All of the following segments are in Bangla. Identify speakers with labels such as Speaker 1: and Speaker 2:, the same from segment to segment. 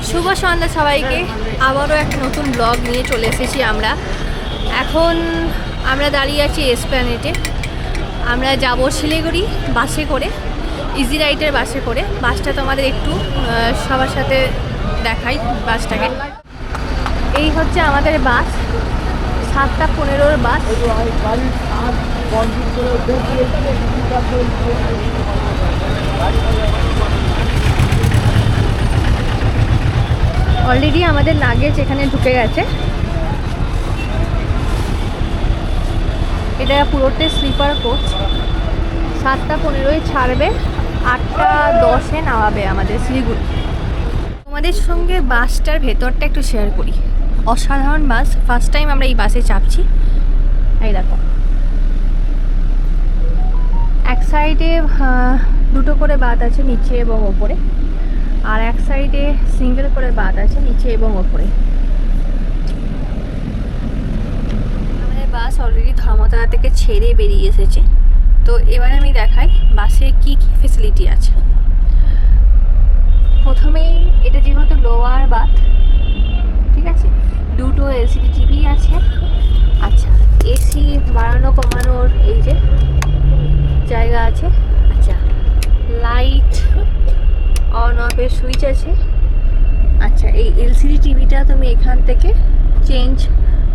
Speaker 1: শুভ সন্ধ্যা সবাইকে। আবারও একটা নতুন ব্লগ নিয়ে চলে এসেছি আমরা। এখন আমরা দাঁড়িয়ে আছি এসপ্ল্যানেডে। আমরা যাব শিলিগুড়ি বাসে করে, ইজি রাইডের বাসে করে। বাসটা তোমাদের একটু সবার সাথে দেখাই বাসটাকে। এই হচ্ছে আমাদের বাস, 7:15-র বাস। অলরেডি আমাদের লাগেজ এখানে ঢুকে গেছে। এটা পুরোটাই স্লিপার কোচ। 7:15-য় ছাড়বে, 8:10-এ নামাবে আমাদের শিলিগুড়ি। তোমাদের সঙ্গে বাসটার ভেতরটা একটু শেয়ার করি। অসাধারণ বাস, ফার্স্ট টাইম আমরা এই বাসে চাপছি। এই দেখো, এক সাইডে দুটো করে বাথ আছে, নিচে এবং ওপরে, আর এক সাইডে সিঙ্গেল করে বাথ আছে, নিচে এবং ওপরে। আমাদের বাস অলরেডি ধর্মতলা থেকে ছেড়ে বেরিয়ে এসেছে। তো এবার আমি দেখাই বাসে কি কি ফেসিলিটি আছে। প্রথমেই এটা যেহেতু লোয়ার বাথ, ঠিক আছে, দুটো এলসিডি টিভি আছে। আচ্ছা, এসি বাড়ানো কমানোর এই যে জায়গা আছে। আচ্ছা, লাইট অন অফের সুইচ আছে। আচ্ছা, এই এলসিডি টিভিটা তুমি এখান থেকে চেঞ্জ,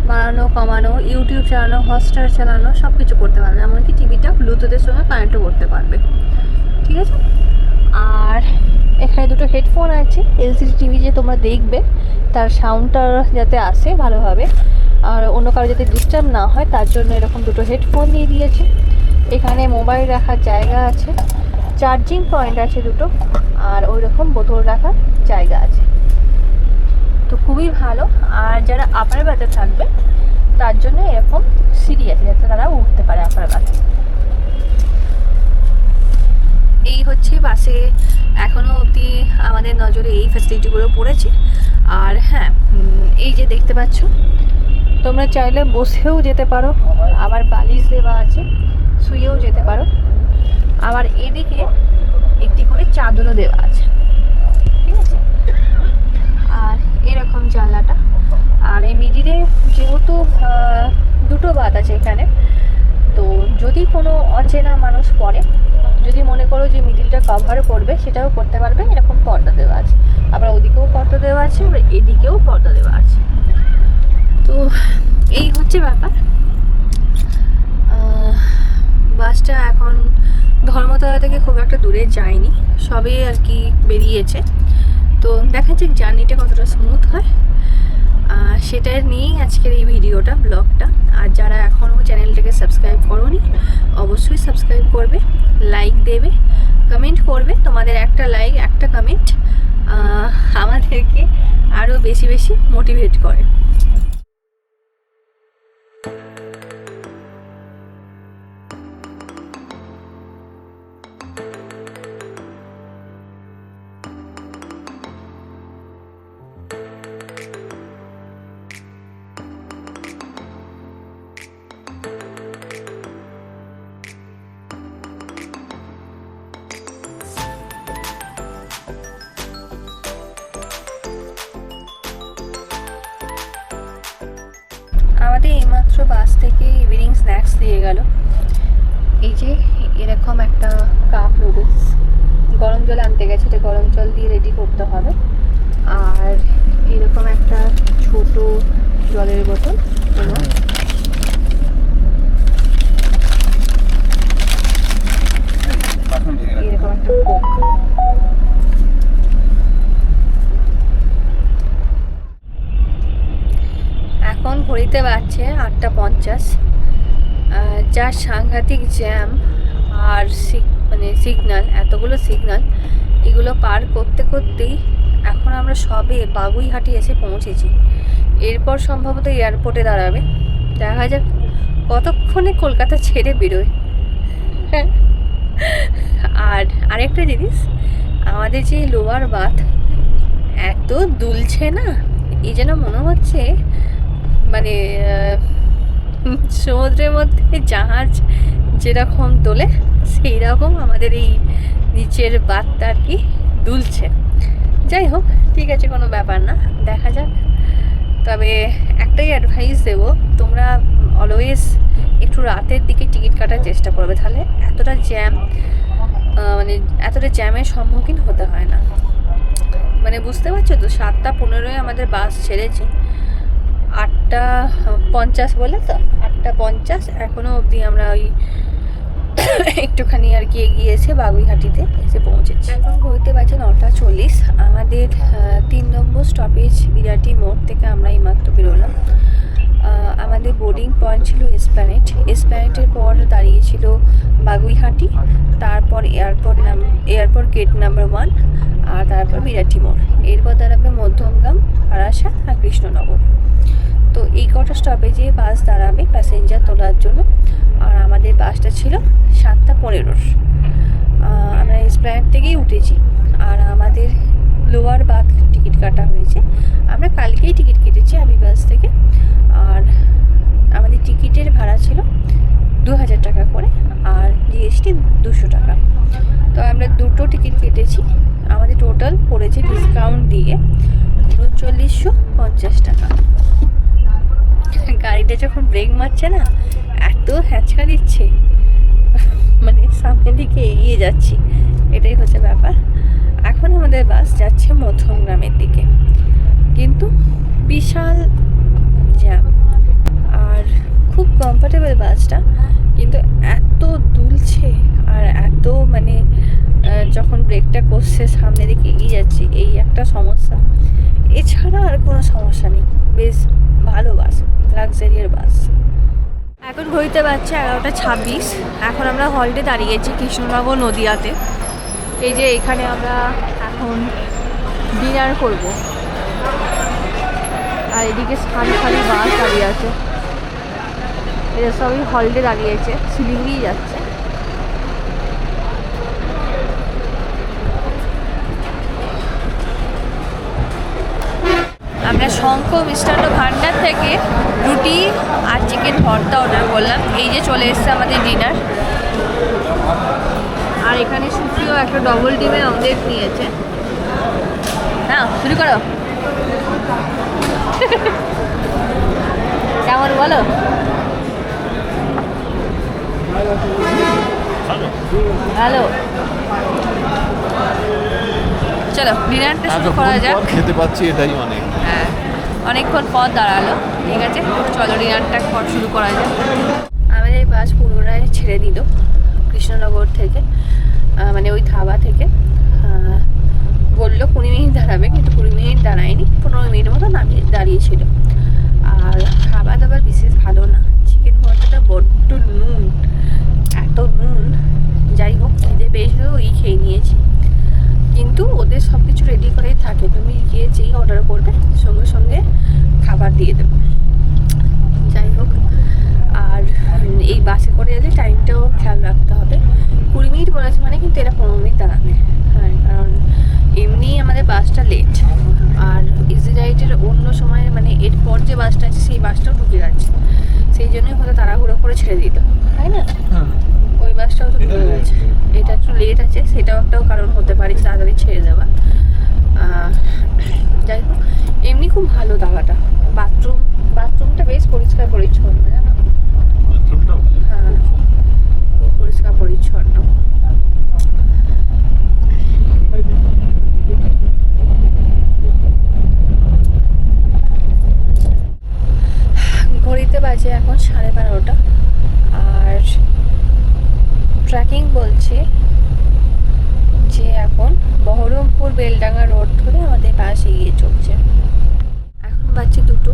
Speaker 1: বাড়ানো কমানো, ইউটিউব চালানো, হটস্টার চালানো সব কিছু করতে পারবে। এমনকি টিভিটা ব্লুটুথের সঙ্গে কানেক্টও করতে পারবে, ঠিক আছে। আর এখানে দুটো হেডফোন আছে। এলসিডি টিভি যে তোমরা দেখবে তার সাউন্ডটা যাতে আসে ভালোভাবে, আর অন্য কারো যাতে ডিস্টার্ব না হয় তার জন্য এরকম দুটো হেডফোন দিয়ে দিয়েছে। এখানে মোবাইল রাখার জায়গা আছে, চার্জিং পয়েন্ট আছে দুটো, আর ওই রকম বোতল রাখার জায়গা আছে। তো খুবই ভালো। আর যারা আপার বাথে থাকবে তার জন্য এরকম সিঁড়ি আছে, যাতে তারা উঠতে পারে আপার বাথে। এই হচ্ছে বাসে এখনও অবধি আমাদের নজরে এই ফ্যাসিলিটিগুলো পড়েছে। আর হ্যাঁ, এই যে দেখতে পাচ্ছ, তোমরা চাইলে বসেও যেতে পারো, আবার বালিশ দেওয়া আছে, শুয়েও যেতে পারো। আবার এদিকে একটি করে চাদরও দেওয়া আছে, ঠিক আছে। আর এরকম জানলাটা। আর এই মিডিলে যেহেতু দুটো বাথ আছে এখানে, তো যদি কোনো অচেনা মানুষ পড়ে, যদি মনে করো যে মিডিলটা কভার করবে, সেটাও করতে পারবে। এরকম পর্দা দেওয়া আছে, আবার ওদিকেও পর্দা দেওয়া আছে, আবার এদিকেও পর্দা দেওয়া আছে। তো এই হচ্ছে ব্যাপার। বাসটা এখন ধর্মতলা থেকে খুব একটা দূরে যায়নি, সবে আর কি বেরিয়েছে। তো দেখা যাক জার্নিটা কতটা স্মুথ হয়, সেটা নিয়েই আজকের এই ভিডিওটা, ব্লগটা। আর যারা এখনও চ্যানেলটাকে সাবস্ক্রাইব করোনি, অবশ্যই সাবস্ক্রাইব করবে, লাইক দেবে, কমেন্ট করবে। তোমাদের একটা লাইক, একটা কমেন্ট আমাদেরকে আরও বেশি বেশি মোটিভেট করে। আমাদের এইমাত্র বাস থেকে ইভিনিং স্ন্যাক্স দিয়ে গেল। এই যে এরকম একটা কাপ নুডলস, গরম জল আনতে গেছে, এটা গরম জল দিয়ে রেডি করতে হবে। আর এরকম একটা ছোট জলের বোতল, এবং এরকম একটা কোক। এখন ঘড়িতে বাজছে 8:50। যা সাংঘাতিক জ্যাম আর মানে সিগন্যাল, এতগুলো সিগন্যাল, এগুলো পার করতে করতেই এখন আমরা সবে বাগুইহাটি এসে পৌঁছেছি। এরপর সম্ভবত এয়ারপোর্টে দাঁড়াবে। দেখা যাক কতক্ষণে কলকাতা ছেড়ে বেরোয়। আর আরেকটা জিনিস, আমাদের যে লোয়ার বাথ এত দুলছে না, এই যেন মনে হচ্ছে মানে সমুদ্রের মধ্যে জাহাজ যেরকম দোলে, সেই রকম আমাদের এই নিচের বাথটা আর কি দুলছে। যাই হোক, ঠিক আছে, কোনো ব্যাপার না, দেখা যাক। তবে একটাই অ্যাডভাইস দেবো, তোমরা অলওয়েজ একটু রাতের দিকে টিকিট কাটার চেষ্টা করবে, তাহলে এতটা জ্যাম মানে এতটা জ্যামের সম্মুখীন হতে হয় না। মানে বুঝতে পারছো তো, 7:15 আমাদের বাস ছেড়েছে, 8:50 বলে তো, 8:50 এখনও অবধি আমরা ওই একটুখানি আর কি এগিয়েছে, বাগুইহাটিতে এসে পৌঁছেছি। এখন ঘুরতে পারছে 9:40। আমাদের 3 নম্বর স্টপেজ বিরাটি মোড় থেকে আমরা এইমাত্র বেরোলাম। আমাদের বোর্ডিং পয়েন্ট ছিল এসপ্ল্যানেড, এসপ্ল্যানেডের পর দাঁড়িয়েছিল বাগুইহাটি, তারপর এয়ারপোর্ট গেট নাম্বার 1, আর তারপর বিরাটি মোড়, এরপর দাঁড়াবে মধ্যমগ্রাম, বারাসাত আর কৃষ্ণনগর। তো এই কটা স্টপেজে বাস দাঁড়াবে প্যাসেঞ্জার তোলার জন্য। আর আমাদের বাসটা ছিল 7:15। আমরা এসপ্ল্যানেড থেকেই উঠেছি, আর আমাদের লোয়ার বাথ টিকিট কাটা হয়েছে। আমরা কালকেই টিকিট কেটেছি আমি বাস থেকে, আর আমাদের টিকিটের ভাড়া ছিল 2000 টাকা করে, আর জিএসটি 200 টাকা। তো আমরা দুটো টিকিট কেটেছি, আমাদের টোটাল পড়েছে ডিসকাউন্ট দিয়ে 3950 টাকা। গাড়িটা যখন ব্রেক মারছে না, এত হ্যাঁচকা দিচ্ছে, মানে সামনের দিকে এগিয়ে যাচ্ছি, এটাই হচ্ছে ব্যাপার। এখন আমাদের বাস যাচ্ছে মধ্যমগ্রামের দিকে, কিন্তু বিশাল জ্যাম, আর খুব কমফোর্টেবল বাসটা, কিন্তু এত দুলছে, আর এত মানে যখন ব্রেকটা করছে সামনের দিকে এগিয়ে যাচ্ছি, এই একটা সমস্যা, এছাড়া আর কোনো সমস্যা নেই। বেশ ভালো বাস, লাক্সারিয়ার বাস। এখন ঘড়িতে বাজছে 11:26। এখন আমরা হল্টে দাঁড়িয়েছি কৃষ্ণনগর নদিয়াতে। এই যে এখানে আমরা এখন ডিনার করব, আর এদিকে খালি বাস দাঁড়িয়ে আছে, এরা সবই হল্টে দাঁড়িয়েছে, শিলিগুড়ি যাচ্ছে। আমরা শঙ্খ মিষ্টান্ন ভান্ডার থেকে রুটি আর চিকেন ভর্তা অর্ডার করলাম। এই যে চলে এসছে আমাদের ডিনার, আর এখানে সুপ্রিয় একটা ডবল ডিমের অমলেট নিয়েছে। না, শুরু করো। কেমন বলো? হ্যালো, চলো ডিনারটা শুরু করা যাক।
Speaker 2: খেতে পাচ্ছি, এটাই অনেক।
Speaker 1: হ্যাঁ, অনেকক্ষণ পর দাঁড়ালো, ঠিক আছে, চলো ডিনারটা শুরু করা যাক। আমাদের বাস পুনরায় ছেড়ে দিল কৃষ্ণনগর থেকে, মানে ওই ধাবা থেকে। বললো 20 মিনিট দাঁড়াবে, কিন্তু 20 মিনিট দাঁড়ায়নি, 15 মিনিট মতো দাঁড়িয়েছিল। আর খাবার দাবার বিশেষ ভালো না, চিকেন ভর্তাটা বড্ড নুন, এত নুন। যাই হোক, খিদে পেয়েছিল, ওই খেয়ে নিয়েছি। কিন্তু ওদের সব কিছু রেডি করেই থাকে, তুমি গিয়ে যেই অর্ডার করবে সঙ্গে সঙ্গে খাবার দিয়ে দেবো। যাই হোক, আর এই বাসে করে এলে টাইমটাও খেয়াল রাখতে হবে। 20 মিনিট বলেছে মানে, কিন্তু এরা 15 মিনিট দাঁড়াবে। হ্যাঁ, কারণ এমনি আমাদের বাসটা লেট, আর ইজি রাইডের অন্য সময় মানে এরপর যে বাসটা আছে সেই বাসটাও ঢুকে যাচ্ছে, সেই জন্যই হয়তো তাড়াহুড়ো করে ছেড়ে দিল, তাই না? ওই বাসটাও তো ঢুকে গেছে, এটা একটু লেট আছে, সেটাও একটাও কারণ হতে পারে তাড়াতাড়ি ছেড়ে দেওয়া। যাই হোক, এমনি খুব ভালো দাওয়াটা। বাথরুমটা বেশ পরিষ্কার পরিচ্ছন্ন, জানো? হ্যাঁ, পরিষ্কার পরিচ্ছন্ন। ঘড়িতে বাজে এখন 12:30, আর ট্র্যাকিং বলছে যে এখন বহরমপুর বেলডাঙ্গা রোড ধরে আমাদের বাস এগিয়ে চলছে। এখন বাজছে 2টো,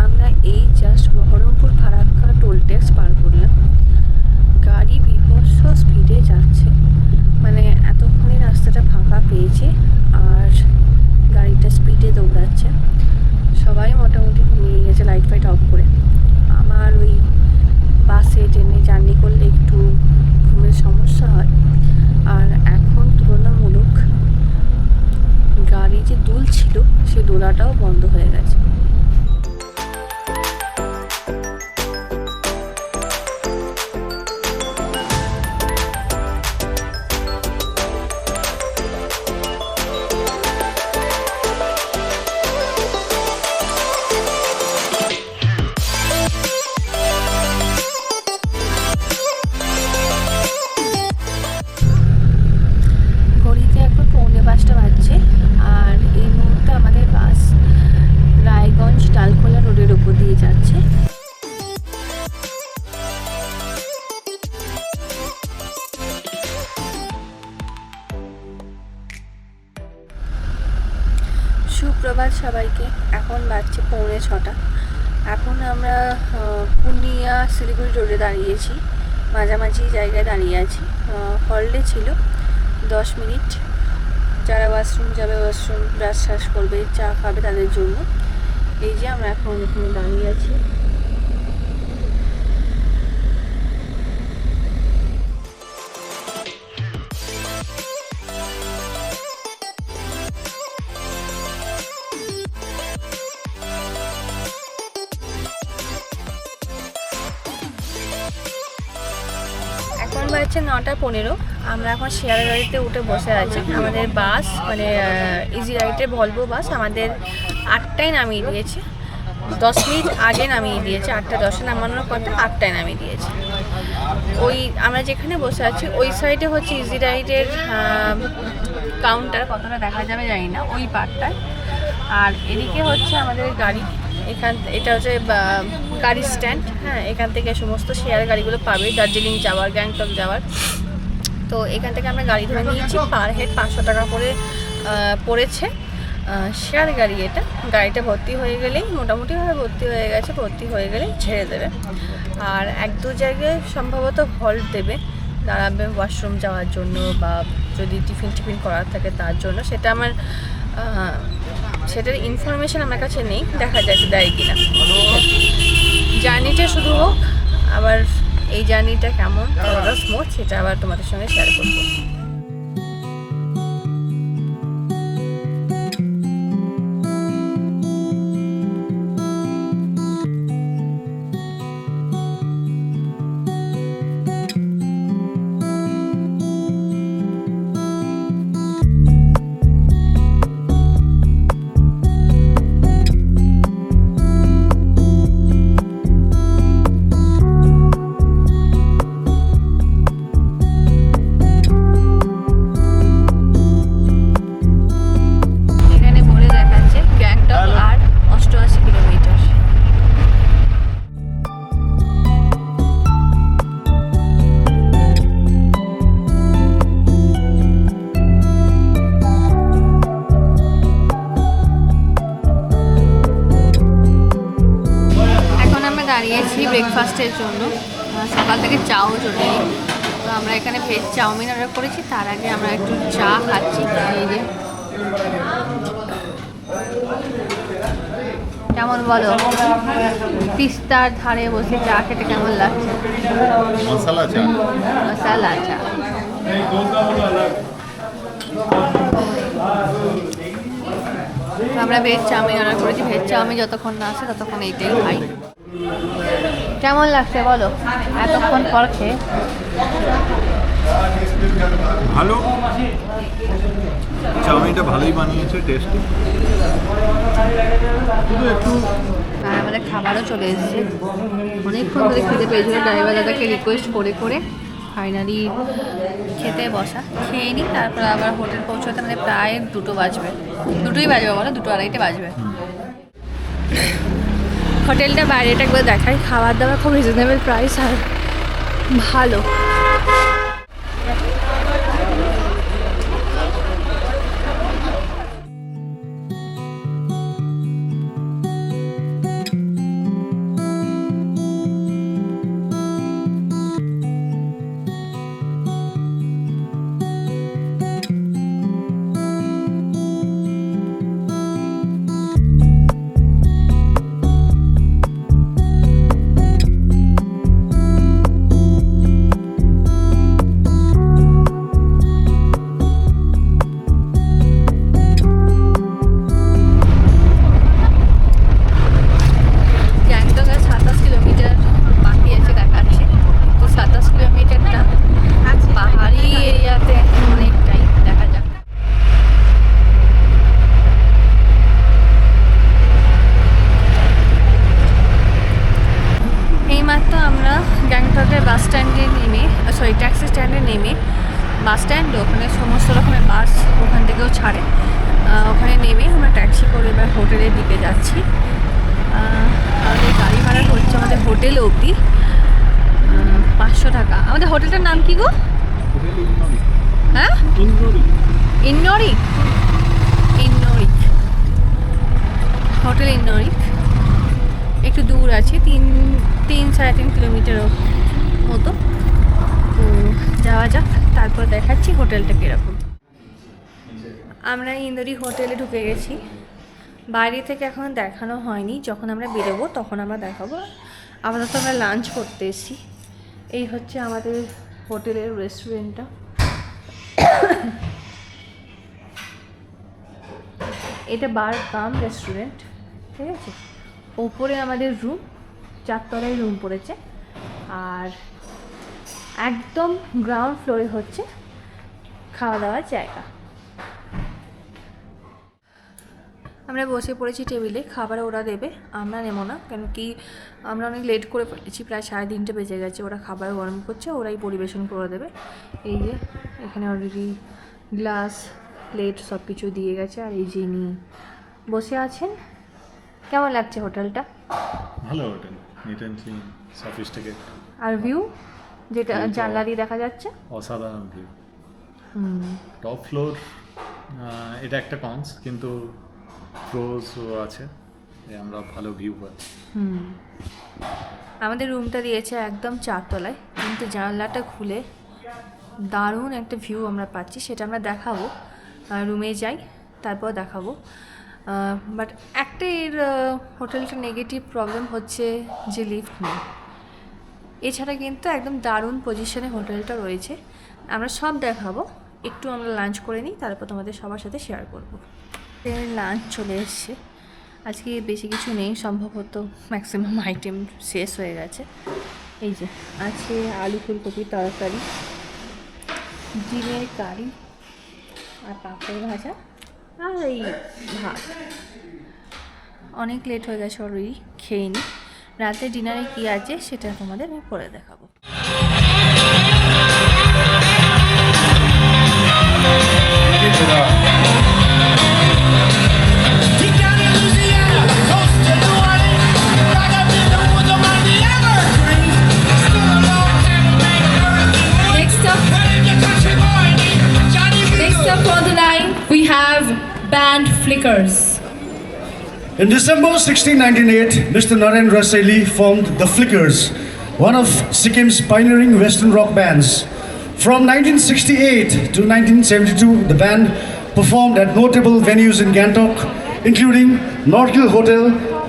Speaker 1: আমরা এই just Baharampur Farakka toll tax পার করলাম। গাড়ি বিভৎস স্পিডে যাচ্ছে, মানে এতক্ষণে রাস্তাটা ফাঁকা পেয়েছে, আর গাড়িটা স্পিডে দৌড়াচ্ছে। সবাই মোটামুটি ঘুমিয়ে গেছে লাইট ফাইট অফ করে। আমার ওই বাসে ট্রেনে জার্নি করলে একটু ঘুমের সমস্যা হয়, আর এখন তুলনামূলক গাড়ি যে দুলছিল সে দোলাটাও বন্ধ হয়ে গেছে। সুপ্রভাত সবাইকে। এখন বাজছে 5:45। এখন আমরা পূর্ণিয়া শিলিগুড়ি রোডে দাঁড়িয়েছি, মাঝামাঝি জায়গায় দাঁড়িয়ে আছি। হলডে ছিল 10 মিনিট, যারা ওয়াশরুম যাবে, ওয়াশরুম ব্রাশ শ্বাস করবে, চা খাবে তাদের জন্য। এই যে আমরা এখন এখানে দাঁড়িয়ে আছি। এখন বাজছে 9:15। আমরা এখন শেয়ার গাড়িতে উঠে বসে আছি। আমাদের বাস মানে ইজি রাইডের ভলভো বাস আমাদের 8টায় নামিয়ে দিয়েছে। 10 মিনিট আগে নামিয়ে দিয়েছে, 8:10 নামানোর কথা 8টায় নামিয়ে দিয়েছে। ওই আমরা যেখানে বসে আছি ওই সাইডে হচ্ছে ইজি রাইডের কাউন্টার, কতটা দেখা যাবে জানি না, ওই পার্টটায়। আর এদিকে হচ্ছে আমাদের গাড়ি, এটা হচ্ছে গাড়ি স্ট্যান্ড। হ্যাঁ, এখান থেকে সমস্ত শেয়ার গাড়িগুলো পাবে দার্জিলিং যাওয়ার, গ্যাংটক যাওয়ার। তো এখান থেকে আমরা গাড়ি ধরে নিয়েছি, পার হেড 500 টাকা করে পড়েছে শেয়ার গাড়ি। গাড়িটা ভর্তি হয়ে গেলেই, মোটামুটিভাবে ভর্তি হয়ে গেছে, ভর্তি হয়ে গেলেই ছেড়ে দেবে। আর 1-2 জায়গায় সম্ভবত হল্ট দেবে, দাঁড়াবে ওয়াশরুম যাওয়ার জন্য বা যদি টিফিন করার থাকে তার জন্য। সেটার ইনফরমেশান আমার কাছে নেই, দেখা যাক দেয় কিনা। জার্নিটা শুরু হোক, আবার এই জার্নিটা কেমন, কতটা স্মুথ, সেটা আবার তোমাদের সঙ্গে শেয়ার করবো। দাঁড়িয়েছি ব্রেকফাস্টের জন্য। সকাল থেকে চাও চলে, তো আমরা এখানে ভেজ চাউমিন অর্ডার করেছি। তার আগে আমরা একটু চা খাচ্ছি। এই যে কেমন বলো, তিস্তার ধারে বসে চা খেতে কেমন লাগছে?
Speaker 2: মশলা চা।
Speaker 1: মশলা চা। আমরা ভেজ চাউমিন অর্ডার করেছি। ভেজ চাউমিন যতক্ষণ না আসে ততক্ষণ এইটাই খাই। কেমন লাগছে বলো এতক্ষণ পর খেয়ে?
Speaker 2: ভালো, চাউমিনটা ভালোই বানিয়েছে, টেস্টি। শুধু একটু
Speaker 1: আমাদের খাবারও চলে এসেছে। অনেকক্ষণ ধরে খেতে পেয়েছিল, ড্রাইভার দাদাকে রিকোয়েস্ট করে করে ফাইনালি খেতে বসা। খেয়ে নিই, তারপর আবার হোটেল পৌঁছতে আমাদের প্রায় 2টো বাজবে। 2টোই বাজবে বলো, 2-2:30 বাজবে। হোটেলটা বাইরেটা একবার দেখাই। খাবার দাবার খুব রিজনেবল প্রাইস আর ভালো। ট্যাক্সি স্ট্যান্ডে নেমে বাস স্ট্যান্ড, ওখানে সমস্ত রকমের বাস ওখান থেকেও ছাড়ে। ওখানে নেমে আমরা ট্যাক্সি করে এবার হোটেলের দিকে যাচ্ছি। আমাদের গাড়ি ভাড়া হচ্ছে আমাদের হোটেল অবধি 500 টাকা। আমাদের হোটেলটার নাম কি গো? হ্যাঁ, ইন্নরিক। হোটেল ইন্দ্রিক, একটু দূর আছে, 3-3.5 কিলোমিটার মতো। তো যাওয়া যাক, তারপর দেখাচ্ছি হোটেলটা কীরকম। আমরা ইন্দোরি হোটেলে ঢুকে গেছি। বাইরে থেকে এখন দেখানো হয়নি, যখন আমরা বেরোবো তখন আমরা দেখাবো। আপাতত আমরা লাঞ্চ করতে এসেছি। এই হচ্ছে আমাদের হোটেলের রেস্টুরেন্টটা। এটা বার কাম রেস্টুরেন্ট, ঠিক আছে। ওপরে আমাদের রুম, 4 তলায় রুম পড়েছে, আর একদম গ্রাউন্ড ফ্লোরে হচ্ছে খাওয়া দাওয়ার জায়গা। আমরা বসে পড়েছি টেবিলে, খাবার ওরা দেবে, আমরা নেবো না, কেন কি আমরা অনেক লেট করে পড়েছি, প্রায় 3:30 বেজে গেছে। ওরা খাবার গরম করছে, ওরাই পরিবেশন করে দেবে। এই যে এখানে অলরেডি গ্লাস প্লেট সব কিছু দিয়ে গেছে, আর এই যিনি বসে আছেন। কেমন লাগছে হোটেলটা?
Speaker 2: ভালো hotel, neat and clean, sophisticated.
Speaker 1: আর ভিউ, যেটা জানলা দিয়ে দেখা যাচ্ছে,
Speaker 2: অসাধারণ ভিউ। টপ ফ্লোর, এটা একটা কনস, কিন্তু প্রোজও আছে, আমরা ভালো ভিউ পাই।
Speaker 1: আমাদের রুমটা দিয়েছে একদম 4 তলায়, কিন্তু জানলাটা খুলে দারুণ একটা ভিউ আমরা পাচ্ছি, সেটা আমরা দেখাবো। রুমে যাই তারপর দেখাবো। বাট একটা এর হোটেলটা নেগেটিভ প্রবলেম হচ্ছে যে লিফট নেই। এছাড়া কিন্তু একদম দারুণ পজিশনে হোটেলটা রয়েছে। আমরা সব দেখাবো, একটু আমরা লাঞ্চ করে নিই, তারপর তোমাদের সবার সাথে শেয়ার করবো। লাঞ্চ চলে এসছে। আজকে বেশি কিছু নেই, সম্ভবত ম্যাক্সিমাম আইটেম শেষ হয়ে গেছে। এই যে আছে আলু ফুলকপির তরকারি, ডিমের কারি, আর পাঁপড় ভাজা, আর এই ভাত। অনেক লেট হয়ে গেছে অলরেডি, খেয়ে নিই। রাতে ডিনারে কী আছে সেটা তোমাদের আমি পরে দেখাবো। Next up on the line, we have band Flickers.
Speaker 3: In December 1698, Mr. Naren Rasaili formed the Flickers, one of Sikkim's pioneering Western rock bands. From 1968 to 1972, the band performed at notable venues in Gangtok, including Northhill Hotel,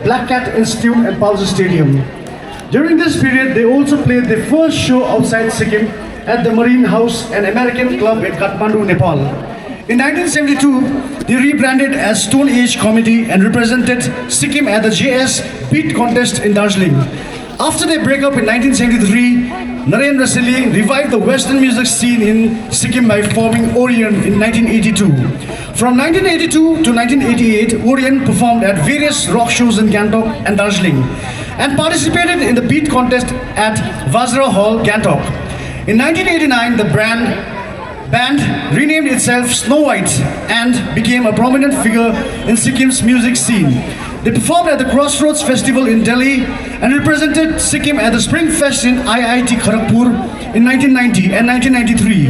Speaker 3: Black Cat Institute and Palsy Stadium. During this period, they also played their first show outside Sikkim at the Marine House, an American club in Kathmandu, Nepal. In 1972, they rebranded as Stone Age Comedy and represented Sikkim at the JS Beat Contest in Darjeeling. After their breakup in 1973, Naren Rasaili revived the Western music scene in Sikkim by forming Orion in 1982. From 1982 to 1988, Orion performed at various rock shows in Gangtok and Darjeeling and participated in the Beat Contest at Vazra Hall, Gangtok. In 1989, the band renamed itself Snow White and became a prominent figure in Sikkim's music scene. They performed at the Crossroads Festival in Delhi and represented Sikkim at the Spring Fest in IIT Kharagpur in 1990 and 1993.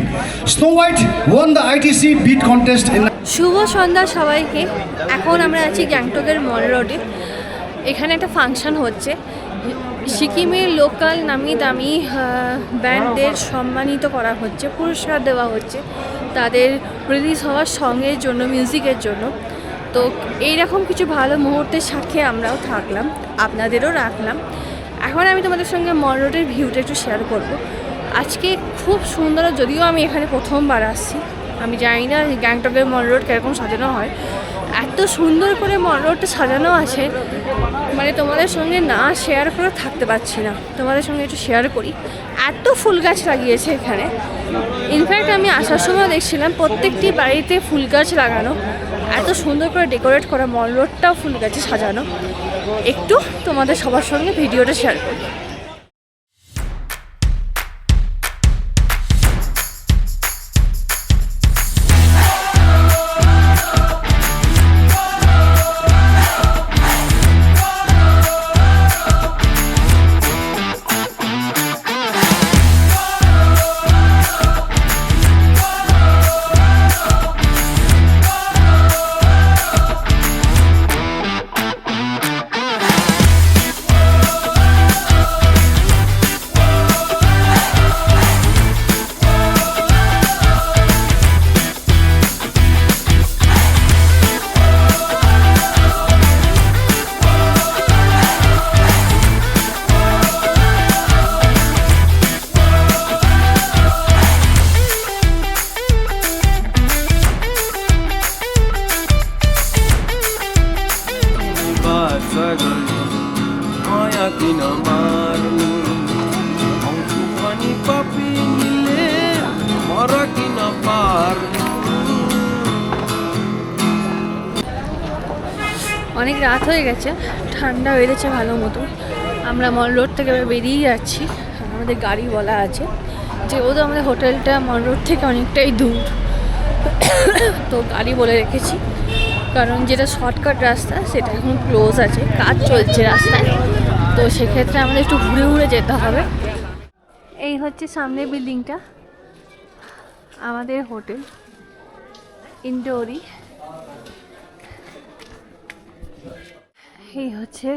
Speaker 3: Snow White won the ITC Beat Contest in...
Speaker 1: শুভ সন্ধ্যা সবাইকে। এখন আমরা আছি গ্যাংটকের মল রোডে। এখানে একটা ফাংশন হচ্ছে। সিকিমের লোকাল নামি দামি ব্যান্ডদের সম্মানিত করা হচ্ছে, পুরস্কার দেওয়া হচ্ছে তাদের রিলিজ হওয়ার সঙ্গের জন্য, মিউজিকের জন্য। তো এইরকম কিছু ভালো মুহূর্তের সাথে আমরাও থাকলাম, আপনাদেরও রাখলাম। এখন আমি তোমাদের সঙ্গে মল রোডের ভিউটা একটু শেয়ার করব। আজকে খুব সুন্দর, যদিও আমি এখানে প্রথমবার আসছি, আমি জানি না গ্যাংটকের মল রোড কীরকম সাজানো হয়। এত সুন্দর করে মল রোডটা সাজানো আছে, মানে তোমাদের সঙ্গে না শেয়ার করে থাকতে পারছি না। তোমাদের সঙ্গে একটু শেয়ার করি। এত ফুল গাছ লাগিয়েছে এখানে। ইনফ্যাক্ট আমি আসার সময় দেখছিলাম প্রত্যেকটি বাড়িতে ফুল গাছ লাগানো, এত সুন্দর করে ডেকোরেট করা, মল রোডটাও ফুল গাছে সাজানো। একটু তোমাদের সবার সঙ্গে ভিডিওটা শেয়ার করি।
Speaker 4: ছাগলী মায়া কিন মারনি অঙ্কুখানি পাপি নিলে মরা কিন পারনি।
Speaker 1: অনেক রাত হয়ে গেছে, ঠান্ডা বেড়েছে ভালো মতো। আমরা মল রোড থেকে এবার বেরিয়ে যাচ্ছি। আমাদের গাড়ি বলা আছে, যেহেতু আমাদের হোটেলটা মল রোড থেকে অনেকটাই দূর, তো গাড়ি বলে রেখেছি, কারণ যেটা শর্টকাট রাস্তা সেটা এখন ক্লোজ আছে, কাজ চলছে রাস্তায়, তো সেক্ষেত্রে আমাদের একটু ঘুরে ঘুরে যেতে হবে। এই হচ্ছে সামনের বিল্ডিংটা, আমাদের হোটেল ইন্ডোরি। এই হচ্ছে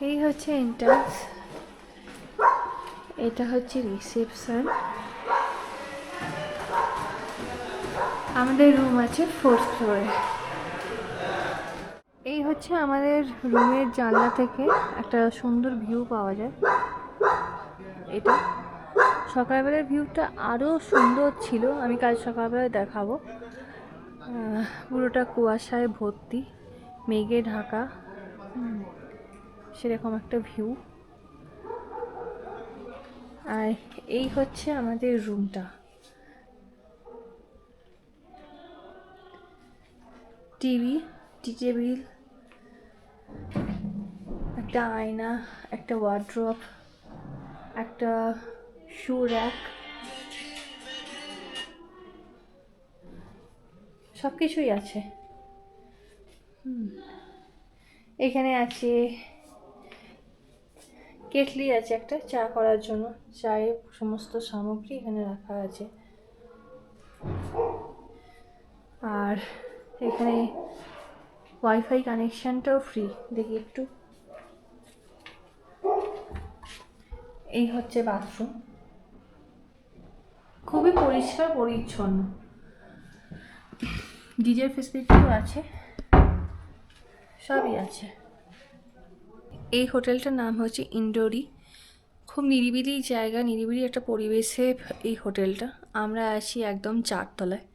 Speaker 1: এই হচ্ছে এন্ট্রান্স, এটা হচ্ছে রিসেপশন। আমাদের রুম আছে 4th ফ্লোরে। এই হচ্ছে আমাদের রুমের জানলা থেকে একটা সুন্দর ভিউ পাওয়া যায়। এটা সকালবেলার ভিউটা আরও সুন্দর ছিল, আমি কাল সকালবেলায় দেখাবো। পুরোটা কুয়াশায় ভর্তি, মেঘে ঢাকা, সেরকম একটা ভিউ। আর এই হচ্ছে আমাদের রুমটা। টিভি, টি টেবিল, একটা আয়না, একটা ওয়ার্ড্রপ, একটা শু র্যাক, সব কিছুই আছে। এখানে আছে কেটলি, আছে একটা চা করার জন্য, চায়ের সমস্ত সামগ্রী এখানে রাখা আছে। আর এখানে ওয়াইফাই কানেকশনটাও ফ্রি। দেখি একটু, এই হচ্ছে বাথরুম, খুবই পরিষ্কার পরিচ্ছন্ন, ডিজের ফেসিলিটিও আছে, সবই আছে। এই হোটেলটার নাম হচ্ছে ইন্ডোরি। খুব নিরিবিলি জায়গা, নিরিবিলি একটা পরিবেশে এই হোটেলটা। আমরা আছি একদম 4 তলায়,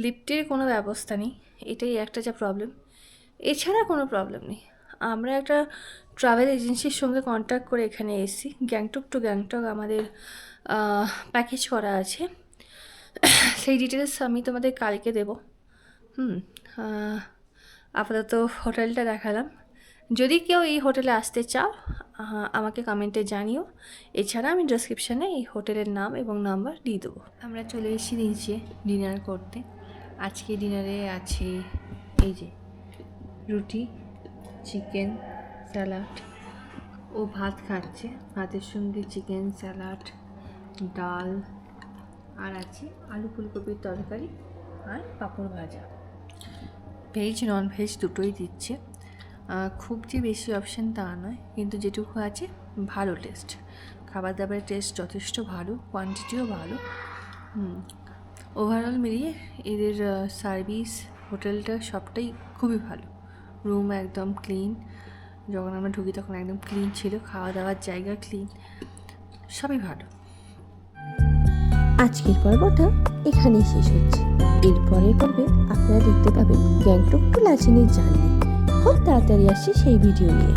Speaker 1: লিফটের কোনো ব্যবস্থা নেই, এটাই একটা যা প্রবলেম, এছাড়া কোনো প্রবলেম নেই। আমরা একটা ট্রাভেল এজেন্সির সঙ্গে কন্ট্যাক্ট করে এখানে এসেছি। গ্যাংটক টু গ্যাংটক আমাদের প্যাকেজ করা আছে, সেই ডিটেলস আমি তোমাদের কালকে দেবো। আপাতত হোটেলটা দেখালাম। যদি কেউ এই হোটেলে আসতে চাও আমাকে কমেন্টে জানিও, এছাড়া আমি ডেসক্রিপশানে এই হোটেলের নাম এবং নাম্বার দিয়ে দেবো। আমরা চলে এসেছি নিচে ডিনার করতে। আজকে ডিনারে আছে এই যে রুটি, চিকেন, স্যালাড। ও ভাত খাচ্ছে, ভাতের সঙ্গে চিকেন, স্যালাড, ডাল, আর আছে আলু ফুলকপির তরকারি আর পাঁপড় ভাজা। ভেজ নন ভেজ দুটোই দিচ্ছে, খুব যে বেশি অপশান তা নয়, কিন্তু যেটুকু আছে ভালো টেস্ট, খাবার দাবারের টেস্ট যথেষ্ট ভালো, কোয়ান্টিটিও ভালো। ওভারঅল মিলিয়ে এদের সার্ভিস, হোটেলটা সবটাই খুবই ভালো। রুম একদম ক্লিন, যখন আমরা ঢুকি তখন একদম ক্লিন ছিল, খাওয়া দাওয়ার জায়গা ক্লিন, সবই ভালো।
Speaker 5: আজকের পর্বটা এখানেই শেষ হচ্ছে। এরপরের পর্বে আপনারা দেখতে পাবেন গ্যাংটক টু লাচেনের জার্নি। খুব তাড়াতাড়ি আসছে সেই ভিডিও নিয়ে।